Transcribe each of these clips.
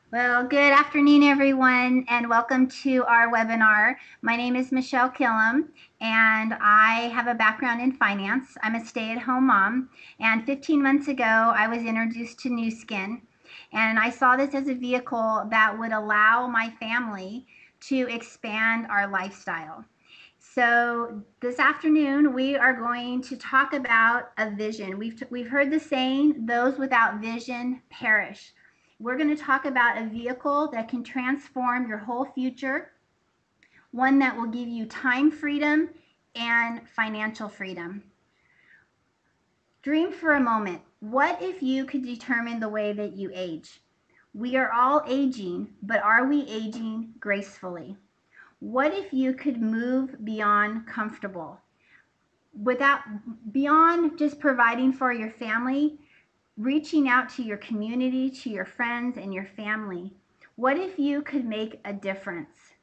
Well, good afternoon, everyone, and welcome to our webinar. My name is Michelle Kilham, and I have a background in finance. I'm a stay-at-home mom, and 15 months ago, I was introduced to Nuskin, and I saw this as a vehicle that would allow my family to expand our lifestyle. So this afternoon, we are going to talk about a vision. We've heard the saying, those without vision perish. We're going to talk about a vehicle that can transform your whole future, one that will give you time freedom and financial freedom. Dream for a moment. What if you could determine the way that you age? We are all aging, but are we aging gracefully? What if you could move beyond comfortable? Without beyond just providing for your family, reaching out to your community, to your friends and your family. What if you could make a difference,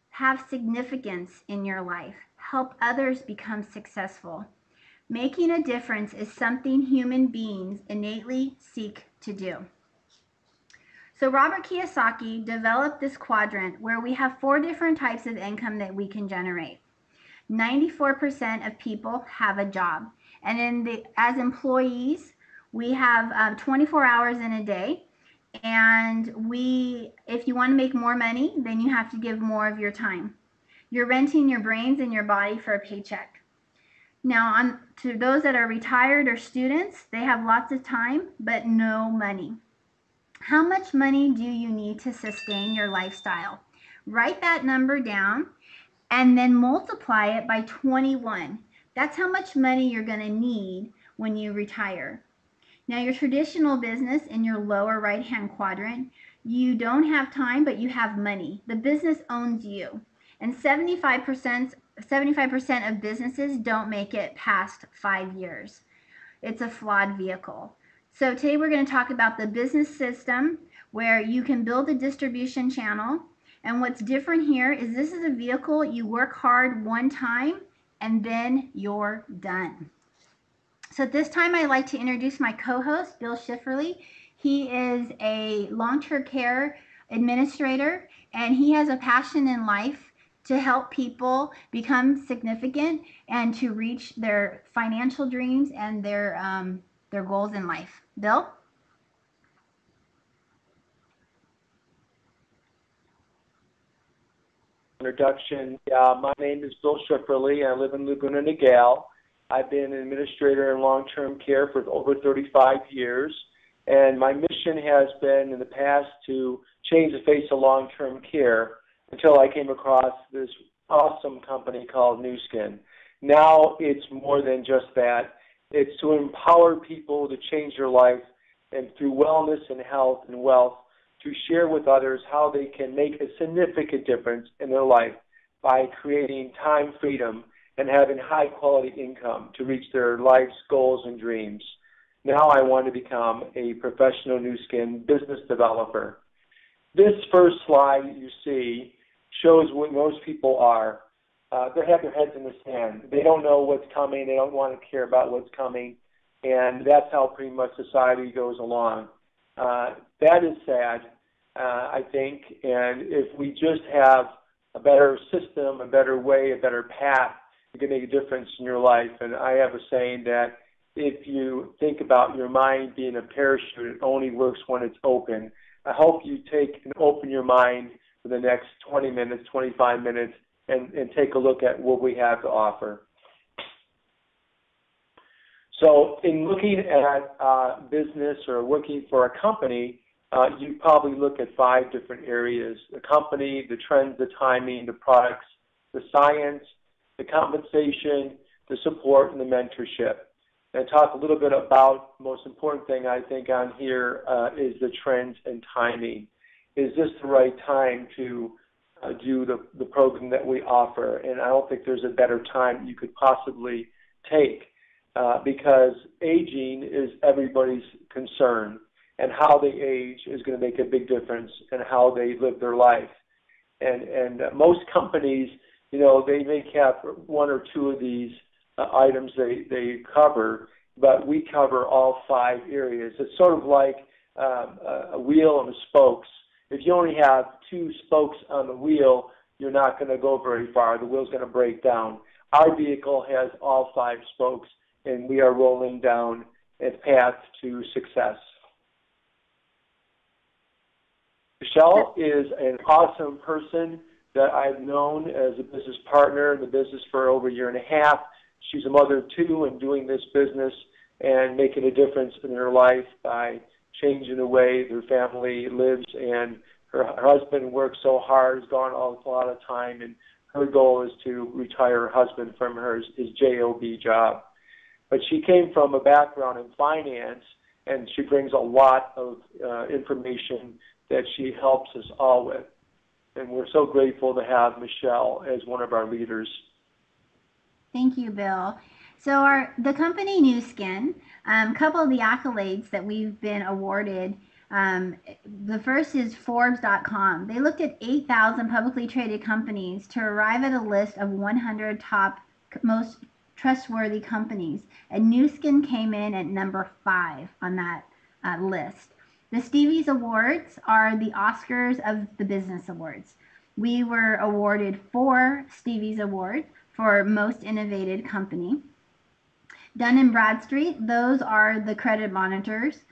have significance in your life, help others become successful? Making a difference is something human beings innately seek to do. So Robert Kiyosaki developed this quadrant where we have 4 different types of income that we can generate. 94% of people have a job. And as employees, we have 24 hours in a day. And if you want to make more money, then you have to give more of your time. You're renting your brains and your body for a paycheck. Now, to those that are retired or students, they have lots of time, but no money. How much money do you need to sustain your lifestyle? Write that number down and then multiply it by 21. That's how much money you're going to need when you retire. Now, your traditional business in your lower right-hand quadrant, you don't have time, but you have money. The business owns you. And 75% of businesses don't make it past 5 years. It's a flawed vehicle. So today we're going to talk about the business system where you can build a distribution channel. And what's different here is this is a vehicle you work hard one time and then you're done. So at this time, I'd like to introduce my co-host, Bill Schifferli. He is a long-term care administrator, and he has a passion in life to help people become significant and to reach their financial dreams and their goals in life. Bill? Introduction. My name is Bill Schifferli. I live in Laguna Niguel. I've been an administrator in long-term care for over 35 years, and my mission has been in the past to change the face of long-term care until I came across this awesome company called Nuskin. Now it's more than just that. It's to empower people to change their life and through wellness and health and wealth to share with others how they can make a significant difference in their life by creating time freedom and having high quality income to reach their life's goals and dreams. Now I want to become a professional Nuskin business developer. This first slide you see shows what most people are. They have their heads in the sand. They don't know what's coming. They don't want to care about what's coming. And that's how pretty much society goes along. That is sad, I think. And if we just have a better system, a better way, a better path, you can make a difference in your life. And I have a saying that if you think about your mind being a parachute, it only works when it's open. I hope you take and open your mind for the next 20 minutes, 25 minutes, and take a look at what we have to offer. So in looking at business or working for a company, you probably look at 5 different areas: the company, the trends, the timing, the products, the science, the compensation, the support, and the mentorship. And talk a little bit about the most important thing I think on here is the trends and timing. Is this the right time to do the program that we offer? And I don't think there's a better time you could possibly take because aging is everybody's concern, and how they age is going to make a big difference in how they live their life. And most companies, you know, they may have 1 or 2 of these items they cover, but we cover all 5 areas. It's sort of like a wheel and spokes. If you only have two spokes on the wheel, you're not going to go very far. The wheel's going to break down. Our vehicle has all five spokes, and we are rolling down its path to success. Michelle is an awesome person that I've known as a business partner in the business for over a year and a half. She's a mother of two and doing this business and making a difference in her life by changing the way their family lives. And her husband works so hard, has gone a lot of time, and her goal is to retire her husband from his job job. But she came from a background in finance, and she brings a lot of information that she helps us all with. And we're so grateful to have Michelle as one of our leaders. Thank you, Bill. So the company Nuskin, a couple of the accolades that we've been awarded, the first is Forbes.com. They looked at 8,000 publicly traded companies to arrive at a list of 100 top most trustworthy companies. And Nuskin came in at number 5 on that list. The Stevie's Awards are the Oscars of the business awards. We were awarded 4 Stevie's Awards for most innovative company. Dun & Bradstreet, those are the credit monitors.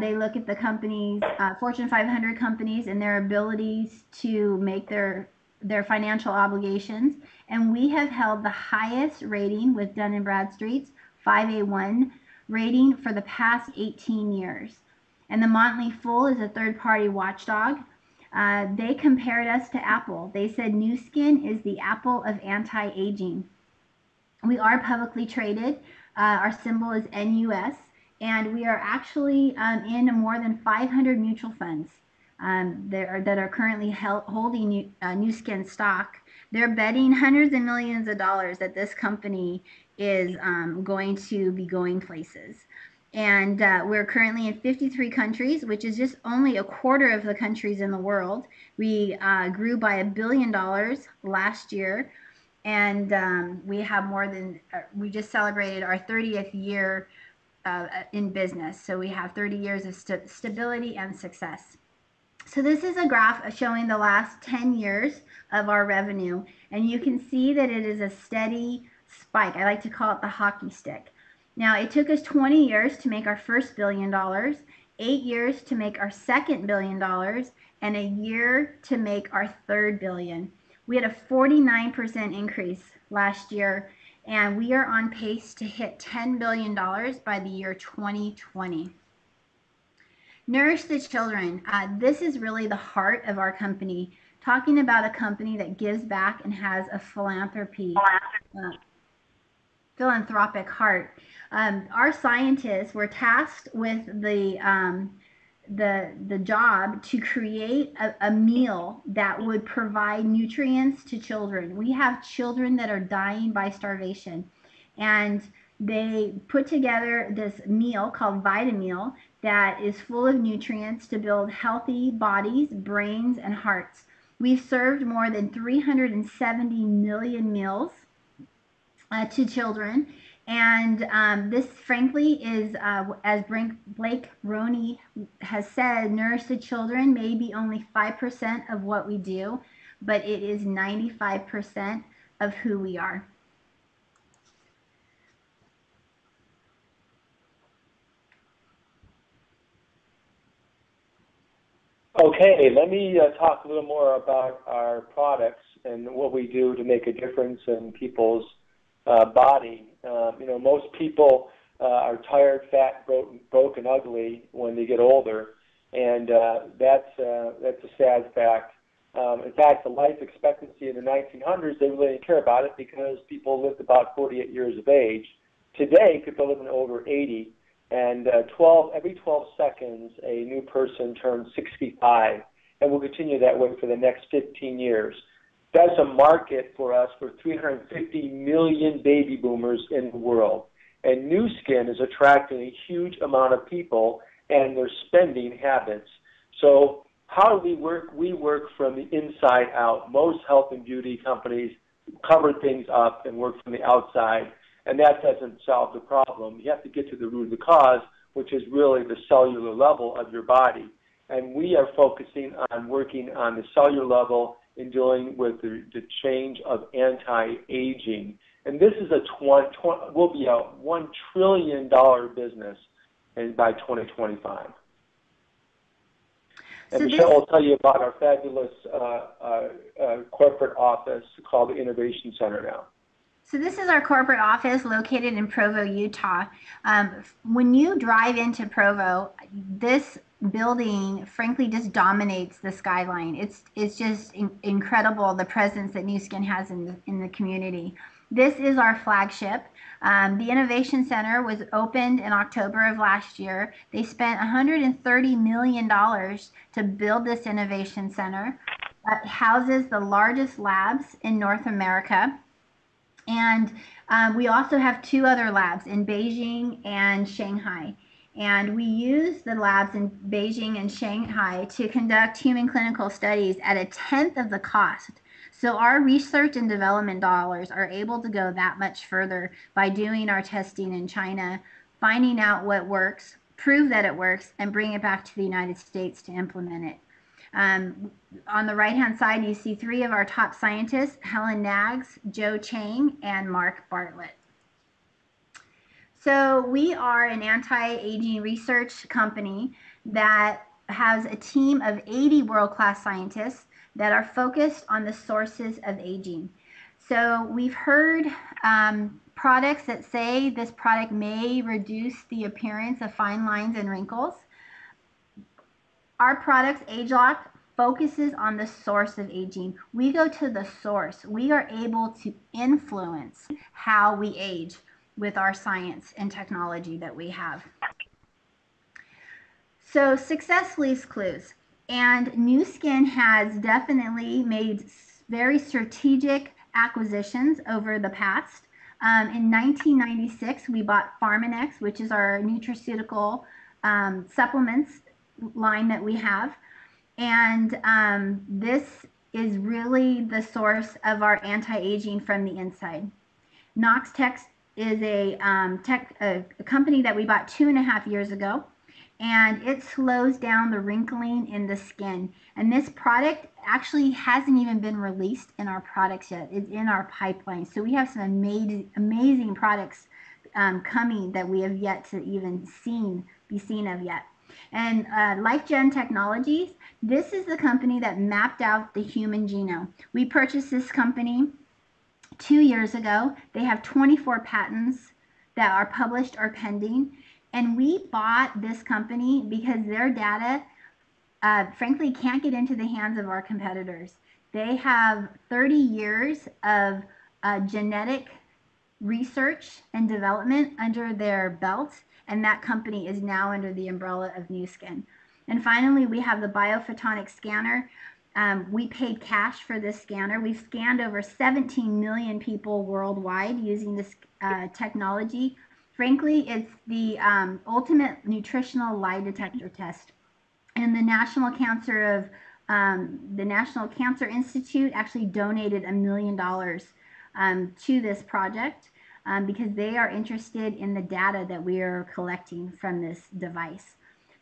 They look at the companies, Fortune 500 companies, and their abilities to make their financial obligations. And we have held the highest rating with Dun & Bradstreet's 5A1 rating for the past 18 years. And the Motley Fool is a third-party watchdog. They compared us to Apple. They said Nuskin is the Apple of anti-aging. We are publicly traded. Our symbol is NUS, and we are actually in more than 500 mutual funds that are currently holding Nuskin stock. They're betting hundreds of millions of dollars that this company is going to be going places. And we're currently in 53 countries, which is just only a quarter of the countries in the world. We grew by $1 billion last year, and we have we just celebrated our 30th year in business. So we have 30 years of stability and success. So this is a graph showing the last 10 years of our revenue, and you can see that it is a steady spike. I like to call it the hockey stick. Now, it took us 20 years to make our first $1 billion, 8 years to make our second $1 billion, and a year to make our third billion. We had a 49% increase last year, and we are on pace to hit $10 billion by the year 2020. Nourish the Children. This is really the heart of our company, talking about a company that gives back and has a philanthropic heart. Our scientists were tasked with the job to create a meal that would provide nutrients to children. We have children that are dying by starvation, and they put together this meal called Vitameal that is full of nutrients to build healthy bodies, brains, and hearts. We've served more than 370 million meals to children. And this, frankly, is, as Blake Roney has said, Nourish the Children may be only 5% of what we do, but it is 95% of who we are. Okay, let me talk a little more about our products and what we do to make a difference in people's body. Most people are tired, fat, broke, and ugly when they get older, and that's a sad fact. In fact, the life expectancy in the 1900s, they really didn't care about it because people lived about 48 years of age. Today, people living over 80, and every 12 seconds, a new person turns 65, and will continue that way for the next 15 years. That's a market for us for 350 million baby boomers in the world. And Nuskin is attracting a huge amount of people and their spending habits. So how do we work? We work from the inside out. Most health and beauty companies cover things up and work from the outside, and that doesn't solve the problem. You have to get to the root of the cause, which is really the cellular level of your body. and we are focusing on working on the cellular level in dealing with the change of anti-aging. And this is will be a $1 trillion business by 2025. And So Michelle will tell you about our fabulous corporate office called the Innovation Center now. So this is our corporate office located in Provo, Utah. When you drive into Provo, this building frankly just dominates the skyline. It's just incredible, the presence that Nuskin has in the community. This is our flagship. The Innovation Center was opened in October of last year. They spent $130 million to build this Innovation Center. It houses the largest labs in North America. And we also have 2 other labs in Beijing and Shanghai. And we use the labs in Beijing and Shanghai to conduct human clinical studies at 1/10 of the cost. So our research and development dollars are able to go that much further by doing our testing in China, finding out what works, prove that it works, and bring it back to the United States to implement it. On the right-hand side, you see 3 of our top scientists, Helen Nags, Joe Chang, and Mark Bartlett. So we are an anti-aging research company that has a team of 80 world-class scientists that are focused on the sources of aging. So we've heard products that say this product may reduce the appearance of fine lines and wrinkles. Our product, AgeLock, focuses on the source of aging. We go to the source. We are able to influence how we age with our science and technology that we have. So success leaves clues. And Nuskin has definitely made very strategic acquisitions over the past. In 1996, we bought Pharmanex, which is our nutraceutical supplements line that we have. And this is really the source of our anti-aging from the inside. Noxtec is a company that we bought 2.5 years ago, and it slows down the wrinkling in the skin. And this product actually hasn't even been released in our products yet. It's in our pipeline. So we have some amazing products coming that we have yet to even be seen of yet. And LifeGen Technologies, this is the company that mapped out the human genome. We purchased this company 2 years ago. They have 24 patents that are published or pending. And we bought this company because their data, frankly, can't get into the hands of our competitors. They have 30 years of genetic research and development under their belt, and that company is now under the umbrella of Nuskin. And finally, we have the biophotonic scanner. We paid cash for this scanner. We've scanned over 17 million people worldwide using this technology. Frankly, it's the ultimate nutritional lie detector test. And the National Cancer Institute actually donated $1 million to this project because they are interested in the data that we are collecting from this device.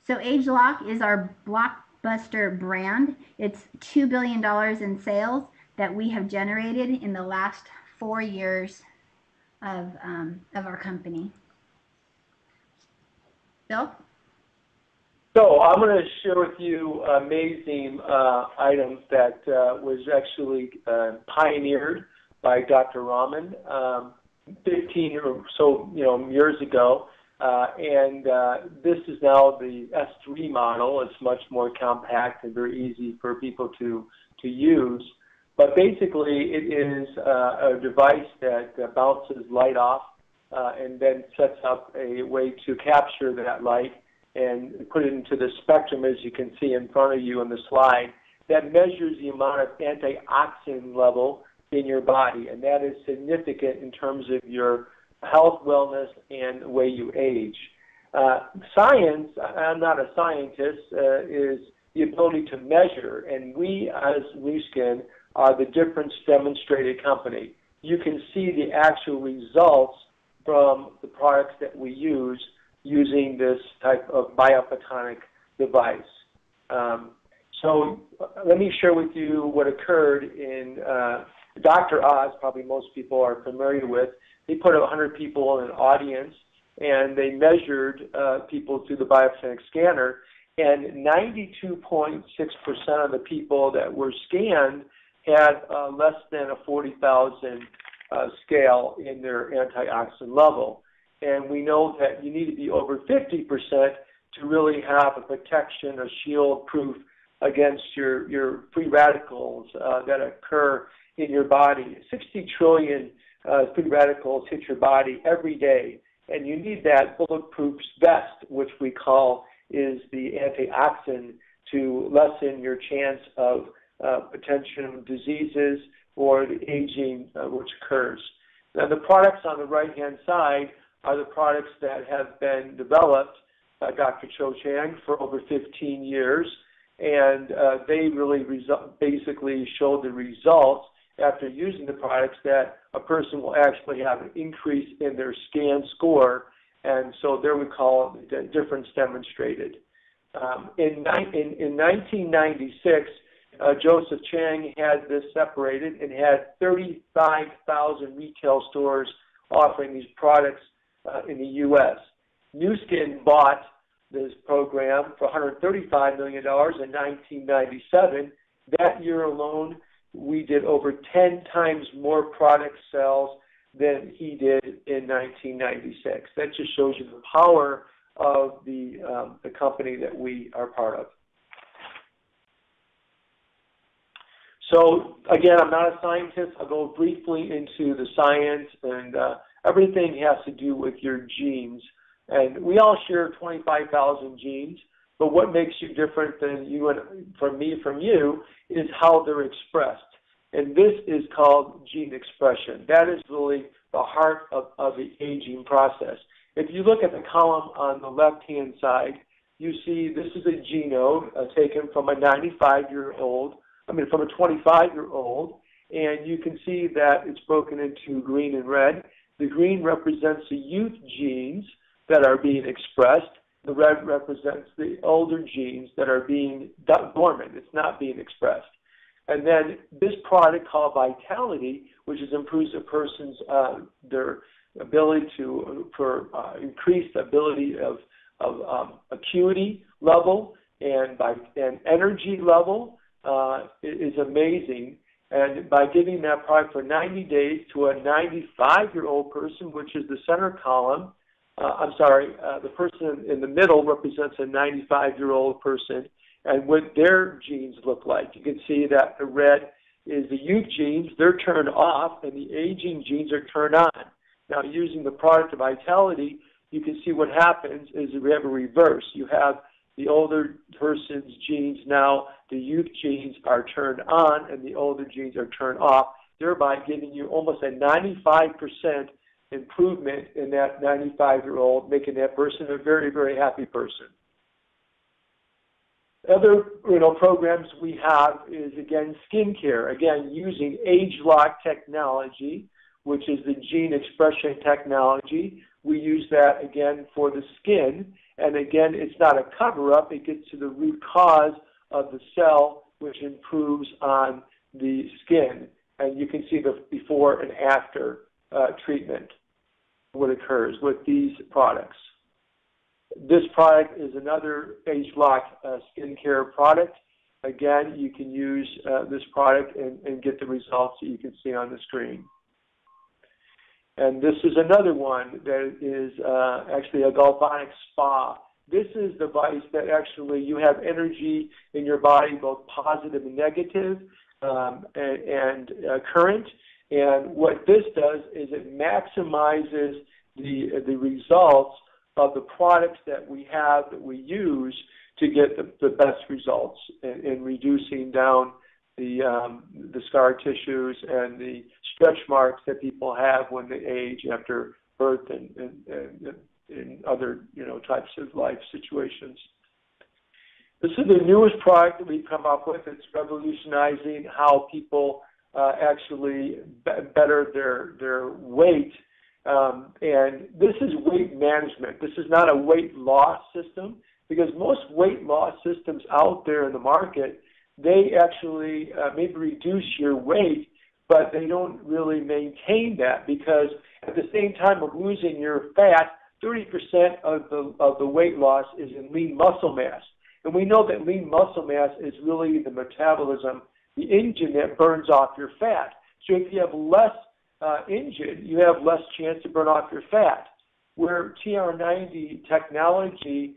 So AgeLock is our blockbuster brand. It's $2 billion in sales that we have generated in the last 4 years of our company. Bill? So I'm going to share with you amazing items that was actually pioneered by Dr. Rahman 15 or so years ago. And this is now the S3 model. It's much more compact and very easy for people to use. But basically, it is a device that bounces light off and then sets up a way to capture that light and put it into the spectrum, as you can see in front of you on the slide, that measures the amount of antioxidant level in your body. And that is significant in terms of your health, wellness, and the way you age. Science, I'm not a scientist, is the ability to measure. And we, as Nuskin, are the difference demonstrated company. You can see the actual results from the products that we use using this type of biophotonic device. So let me share with you what occurred in Dr. Oz, probably most people are familiar with. They put 100 people in an audience, and they measured people through the biophonic scanner, and 92.6% of the people that were scanned had less than a 40,000 scale in their antioxidant level. And we know that you need to be over 50% to really have a protection, a shield proof against your free radicals that occur in your body. 60 trillion free radicals hit your body every day, and you need that bulletproof vest, which we call is the antioxidant, to lessen your chance of potential diseases or the aging which occurs. Now, the products on the right-hand side are the products that have been developed by Dr. Cho Chang for over 15 years, and they really basically show the results after using the products that a person will actually have an increase in their scan score, and so there we call it the difference demonstrated. In 1996, Joseph Chang had this separated and had 35,000 retail stores offering these products in the U.S. Nuskin bought this program for $135 million in 1997. That year alone, we did over 10 times more product sales than he did in 1996. That just shows you the power of the company that we are part of. So again, I'm not a scientist. I'll go briefly into the science, and everything has to do with your genes. And we all share 25,000 genes, but what makes you different than you and from you is how they're expressed. And this is called gene expression. That is really the heart of the aging process. If you look at the column on the left-hand side, you see this is a genome taken from a 25-year-old, from a 25-year-old, and you can see that it's broken into green and red. The green represents the youth genes that are being expressed. The red represents the older genes that are being dormant. It's not being expressed. And then this product called Vitality, which improves a person's their ability for increased ability of acuity level and energy level is amazing. And by giving that product for 90 days to a 95-year-old person, which is the center column, the person in the middle represents a 95-year-old person and what their genes look like. You can see that the red is the youth genes. They're turned off, and the aging genes are turned on. Now, using the product of Vitality, you can see what happens is we have a reverse. You have the older person's genes now, the youth genes are turned on, and the older genes are turned off, thereby giving you almost a 95% improvement in that 95-year-old, making that person a very, very happy person. Other programs we have is, again, skincare. Again, using age-lock technology, which is the gene expression technology. We use that, again, for the skin. And, again, it's not a cover-up. It gets to the root cause of the cell, which improves on the skin. And you can see the before and after treatment, what occurs with these products. This product is another age-lock skincare product. Again, you can use this product and get the results that you can see on the screen. And this is another one that is actually a galvanic spa. This is the device that actually you have energy in your body, both positive and negative, and current. And what this does is it maximizes the results of the products that we have, that we use to get the best results in reducing down the scar tissues and the stretch marks that people have when they age after birth and other types of life situations. This is the newest product that we've come up with. It's revolutionizing how people actually better their weight. And this is weight management. This is not a weight loss system. because most weight loss systems out there in the market, they actually maybe reduce your weight, but they don't really maintain that, because at the same time of losing your fat, 30% of the weight loss is in lean muscle mass. And we know that lean muscle mass is really the metabolism, the engine that burns off your fat. So if you have less engine, you have less chance to burn off your fat. Where TR90 technology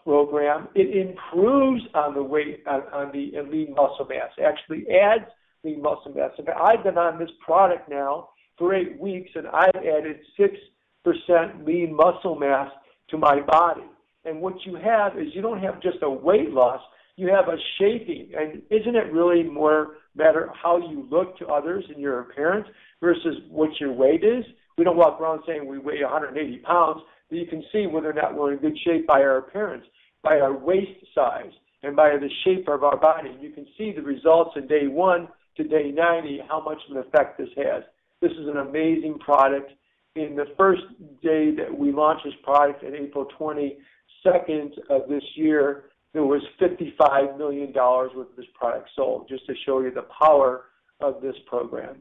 program, it improves on the weight, on the lean muscle mass, actually adds lean muscle mass. And I've been on this product now for 8 weeks, and I've added 6% lean muscle mass to my body. And what you have is you don't have just a weight loss, you have a shaping. And isn't it really more matter how you look to others and your appearance versus what your weight is? We don't walk around saying we weigh 180 pounds, but you can see whether or not we're in good shape by our appearance, by our waist size, and by the shape of our body. You can see the results in day 1 to day 90, how much of an effect this has. This is an amazing product. In the first day that we launched this product, on April 22nd of this year, there was $55 million worth of this product sold, just to show you the power of this program.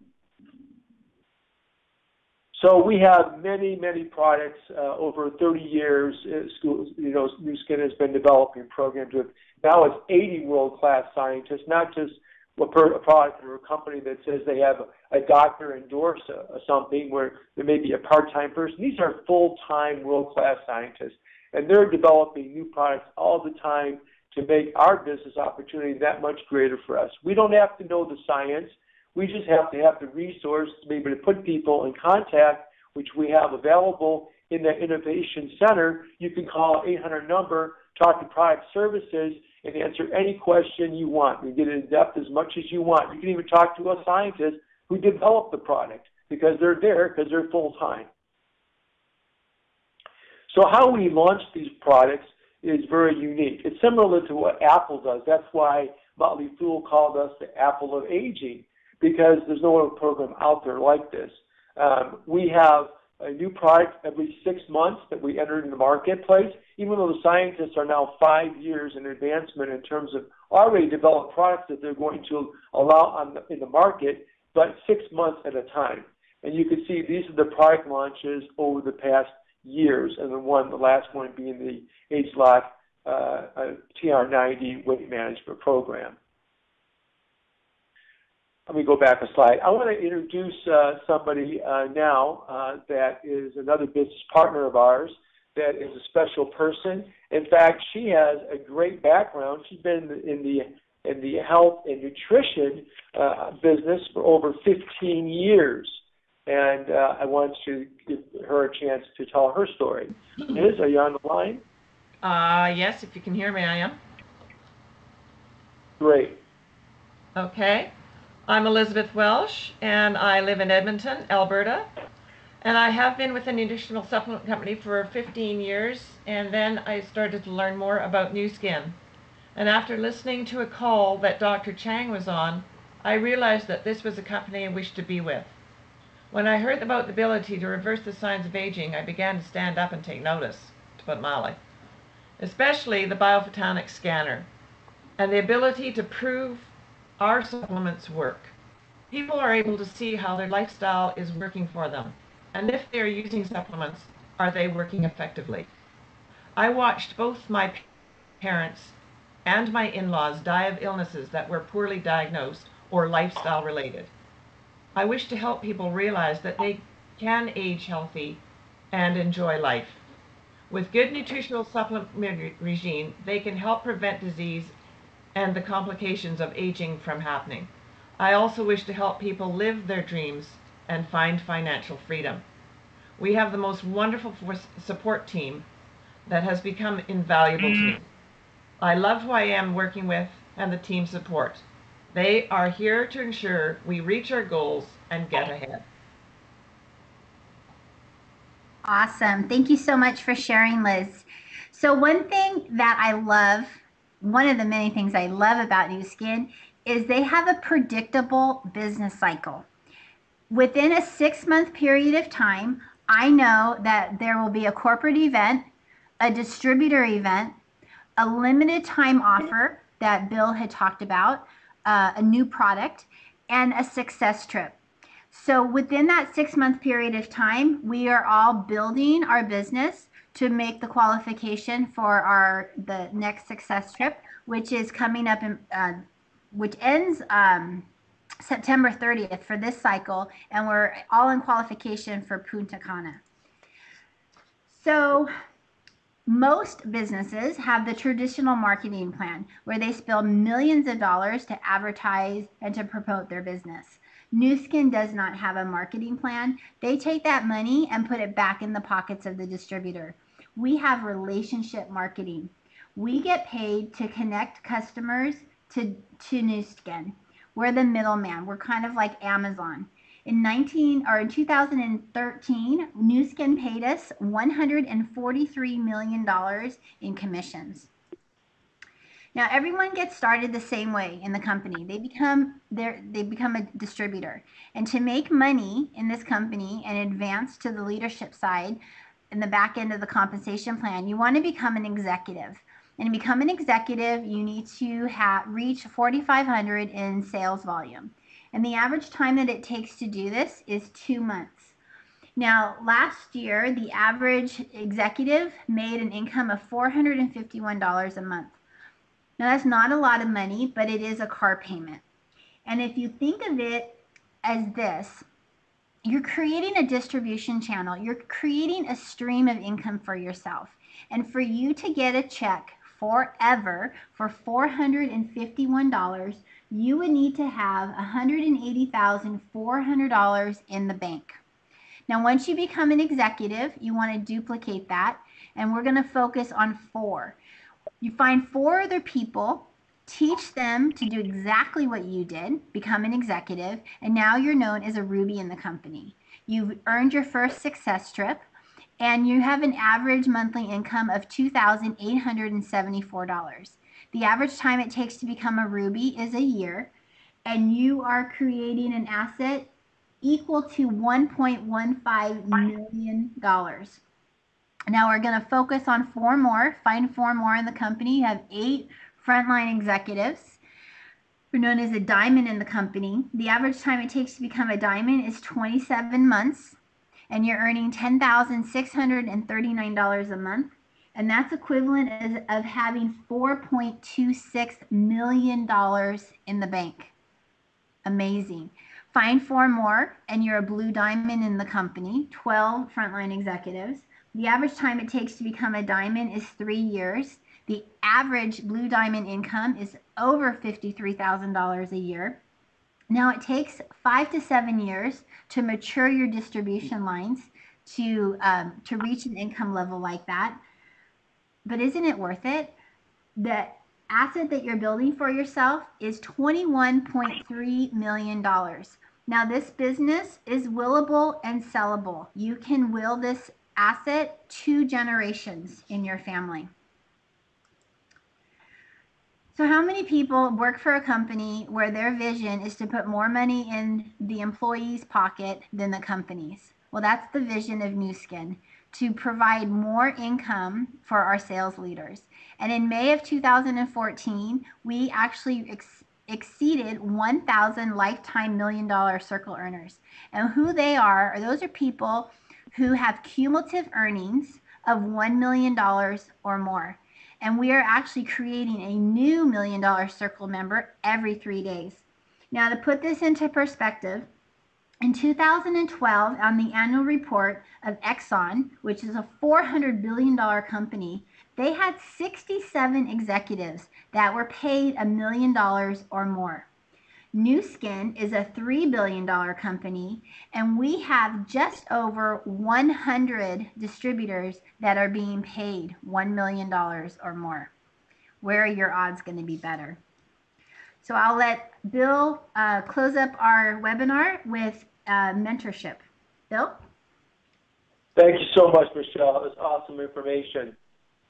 So we have many, many products over 30 years. Nuskin has been developing programs with, now it's 80 world-class scientists, not just a product or a company that says they have a doctor endorse something where there may be a part-time person. These are full-time world-class scientists, and they're developing new products all the time to make our business opportunity that much greater for us. We don't have to know the science. We just have to have the resource to be able to put people in contact, which we have available in the Innovation Center. You can call 800 number, talk to product services, and answer any question you want. We get in depth as much as you want. You can even talk to a scientist who developed the product, because they're there, because they're full-time. So how we launch these products is very unique. It's similar to what Apple does. That's why Motley Fool called us the Apple of Aging, because there's no other program out there like this. We have a new product every 6 months that we enter in the marketplace, even though the scientists are now 5 years in advancement in terms of already developed products that they're going to allow in the market, but 6 months at a time. And you can see these are the product launches over the past years, and the last one being the HLOC TR90 weight management program. Let me go back a slide. I want to introduce somebody now that is another business partner of ours, that is a special person. In fact, she has a great background. She's been in the health and nutrition business for over 15 years. And I want to give her a chance to tell her story. Liz, are you on the line? Yes, if you can hear me, I am. Great. Okay. I'm Elizabeth Welsh, and I live in Edmonton, Alberta. And I have been with a nutritional supplement company for 15 years, and then I started to learn more about Nuskin. And after listening to a call that Dr. Chang was on, I realized that this was a company I wished to be with. When I heard about the ability to reverse the signs of aging, I began to stand up and take notice, to put it mildly. Especially the biophotonic scanner, and the ability to prove our supplements work. People are able to see how their lifestyle is working for them, and if they are using supplements, are they working effectively? I watched both my parents and my in-laws die of illnesses that were poorly diagnosed or lifestyle related. I wish to help people realize that they can age healthy and enjoy life. With good nutritional supplement regime, they can help prevent disease and the complications of aging from happening. I also wish to help people live their dreams and find financial freedom. We have the most wonderful support team that has become invaluable to me. I love who I am working with and the team support. They are here to ensure we reach our goals and get ahead. Awesome. Thank you so much for sharing, Liz. So one thing that I love, one of the many things I love about Nuskin is they have a predictable business cycle. Within a 6-month period of time, I know that there will be a corporate event, a distributor event, a limited time offer that Bill had talked about, a new product, and a success trip. So within that 6-month period of time, we are all building our business to make the qualification for the next success trip, which is coming up in, which ends September 30th for this cycle, and we're all in qualification for Punta Cana. So most businesses have the traditional marketing plan where they spend millions of dollars to advertise and to promote their business. Nuskin does not have a marketing plan. They take that money and put it back in the pockets of the distributor. We have relationship marketing. We get paid to connect customers to Nuskin. We're the middleman. We're kind of like Amazon. In 2013, Nuskin paid us $143 million in commissions. Now everyone gets started the same way in the company. They become a distributor. And to make money in this company and advance to the leadership side in the back end of the compensation plan, you want to become an executive. And to become an executive, you need to reach 4,500 in sales volume. And the average time that it takes to do this is 2 months. Now, last year, the average executive made an income of $451 a month. Now, that's not a lot of money, but it is a car payment. And if you think of it as this, you're creating a distribution channel. You're creating a stream of income for yourself. And for you to get a check forever for $451, you would need to have $180,400 in the bank. Now, once you become an executive, you want to duplicate that, and we're going to focus on 4. You find 4 other people, teach them to do exactly what you did, become an executive, and now you're known as a Ruby in the company. You've earned your first success trip, and you have an average monthly income of $2,874. The average time it takes to become a Ruby is a year, and you are creating an asset equal to $1.15 million. Now we're going to focus on 4 more, find 4 more in the company. You have 8 frontline executives. We're known as a diamond in the company. The average time it takes to become a diamond is 27 months, and you're earning $10,639 a month. And that's equivalent of having $4.26 million in the bank. Amazing. Find 4 more, and you're a blue diamond in the company, 12 frontline executives. The average time it takes to become a diamond is 3 years. The average blue diamond income is over $53,000 a year. Now it takes 5 to 7 years to mature your distribution lines to reach an income level like that. But isn't it worth it? The asset that you're building for yourself is $21.3 million. Now this business is willable and sellable. You can will this asset 2 generations in your family. So how many people work for a company where their vision is to put more money in the employee's pocket than the company's? Well, that's the vision of Nuskin, to provide more income for our sales leaders. And in May of 2014, we actually exceeded 1,000 lifetime $1 million circle earners. And who they are those are people who have cumulative earnings of $1 million or more. And we are actually creating a new $1 million circle member every 3 days. Now, to put this into perspective, in 2012, on the annual report of Exxon, which is a $400 billion company, they had 67 executives that were paid $1 million or more. Nuskin is a $3 billion company, and we have just over 100 distributors that are being paid $1 million or more. Where are your odds going to be better? So I'll let Bill close up our webinar with mentorship. Bill? Thank you so much, Michelle. That was awesome information.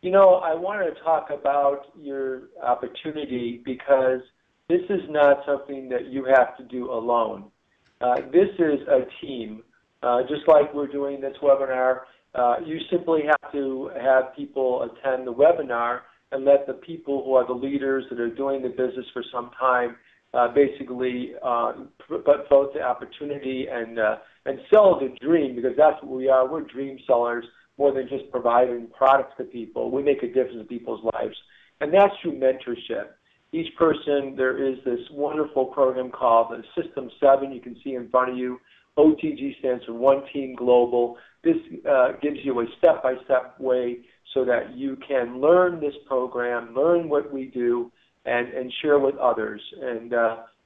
You know, I wanted to talk about your opportunity because this is not something that you have to do alone. This is a team. Just like we're doing this webinar, you simply have to have people attend the webinar and let the people who are the leaders that are doing the business for some time basically promote the opportunity and sell the dream, because that's what we are. We're dream sellers more than just providing products to people. We make a difference in people's lives, and that's through mentorship. Each person, there is this wonderful program called the System 7 you can see in front of you. OTG stands for One Team Global. This gives you a step-by-step way so that you can learn this program, learn what we do, and share with others. And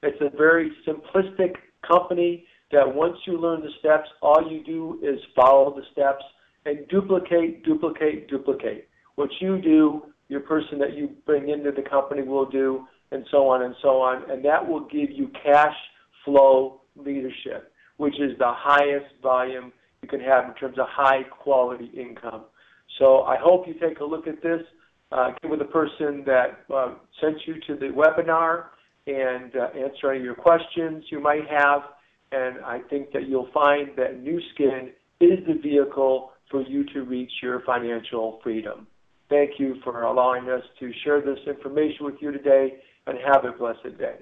it's a very simplistic company that once you learn the steps, all you do is follow the steps and duplicate, duplicate, duplicate. What you do, your person that you bring into the company will do, and so on and so on. And that will give you cash flow leadership, which is the highest volume you can have in terms of high quality income. So I hope you take a look at this. Get with the person that sent you to the webinar and answer any of your questions you might have. And I think that you'll find that Nuskin is the vehicle for you to reach your financial freedom. Thank you for allowing us to share this information with you today, and have a blessed day.